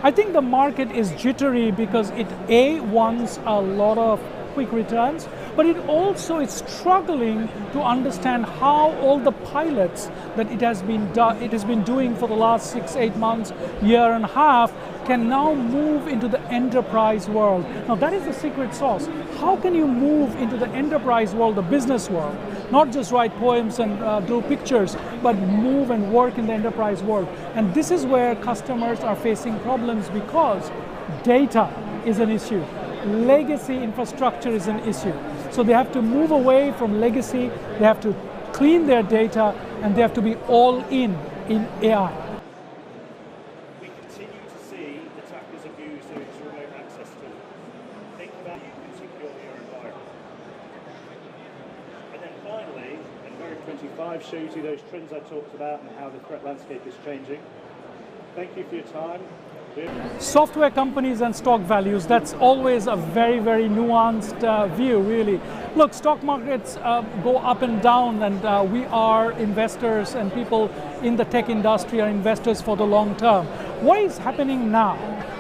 I think the market is jittery because it wants a lot of quick returns, but it also is struggling to understand how all the pilots that it has been doing for the last 6-8 months, year and a half, can now move into the enterprise world. Now that is the secret sauce. How can you move into the enterprise world, the business world? Not just write poems and draw pictures, but move and work in the enterprise world. And this is where customers are facing problems because data is an issue. Legacy infrastructure is an issue. So they have to move away from legacy, they have to clean their data, and they have to be all in AI. We continue to see attackers abuse those remote access tools. Think about how you can secure your environment. And then finally, Environment 25 shows you those trends I talked about and how the threat landscape is changing. Thank you for your time. Software companies and stock values, that's always a very, very nuanced view, really. Look, stock markets go up and down, and we are investors, and people in the tech industry are investors for the long term. What is happening now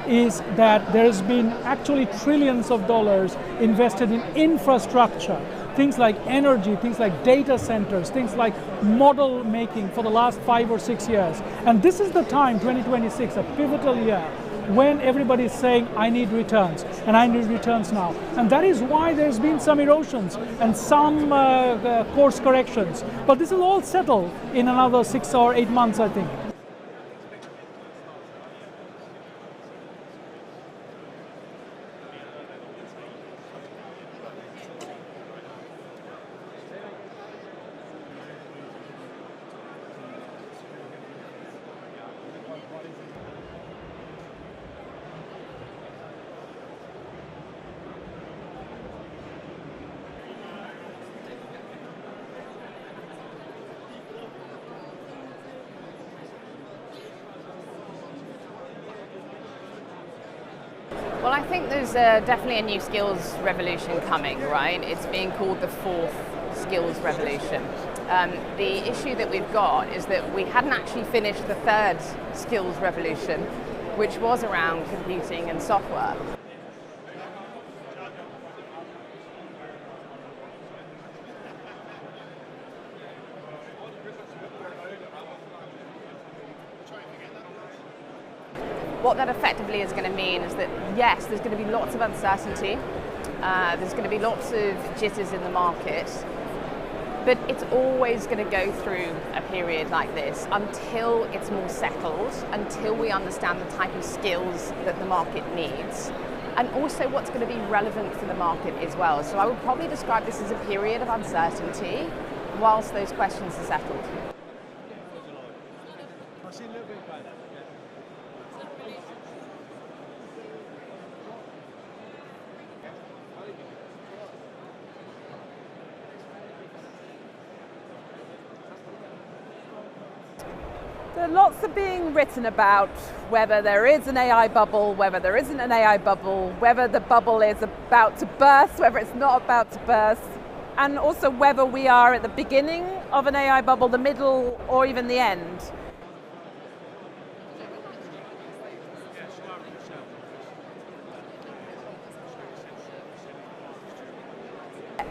is that there's been actually trillions of dollars invested in infrastructure, things like energy, things like data centers, things like model making for the last 5 or 6 years. And this is the time, 2026, a pivotal year, when everybody is saying, I need returns, and I need returns now. And that is why there's been some erosions and some course corrections. But this will all settle in another 6 or 8 months, I think. Well, I think there's definitely a new skills revolution coming, right? It's being called the fourth skills revolution. The issue that we've got is that we hadn't actually finished the third skills revolution, which was around computing and software. What that effectively is going to mean is that, yes, there's going to be lots of uncertainty, there's going to be lots of jitters in the market, but it's always going to go through a period like this until it's more settled, until we understand the type of skills that the market needs, and also what's going to be relevant for the market as well. So I would probably describe this as a period of uncertainty whilst those questions are settled. Lots are being written about whether there is an AI bubble, whether there isn't an AI bubble, whether the bubble is about to burst, whether it's not about to burst, and also whether we are at the beginning of an AI bubble, the middle, or even the end.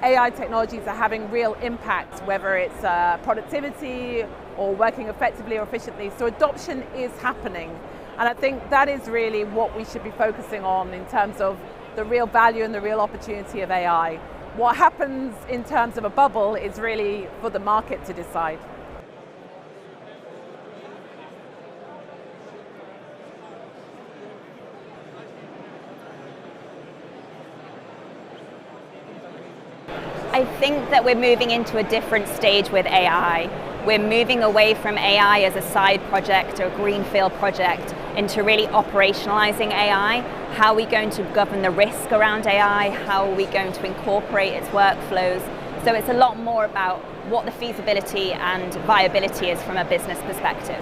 AI technologies are having real impact, whether it's productivity or working effectively or efficiently. So adoption is happening. And I think that is really what we should be focusing on in terms of the real value and the real opportunity of AI. What happens in terms of a bubble is really for the market to decide. I think that we're moving into a different stage with AI. We're moving away from AI as a side project or a greenfield project into really operationalizing AI. How are we going to govern the risk around AI? How are we going to incorporate its workflows? So it's a lot more about what the feasibility and viability is from a business perspective.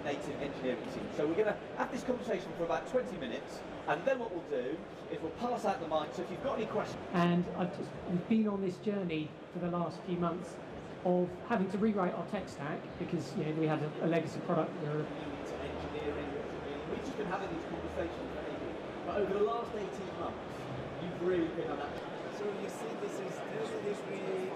Native engineering team. So we're going to have this conversation for about 20 minutes, and then what we'll do is we'll pass out the mic, so if you've got any questions. And we've been on this journey for the last few months of having to rewrite our tech stack because we had a legacy product. we've just been having these conversations for ages, but over the last 18 months, you've really been on that. So you see, this is really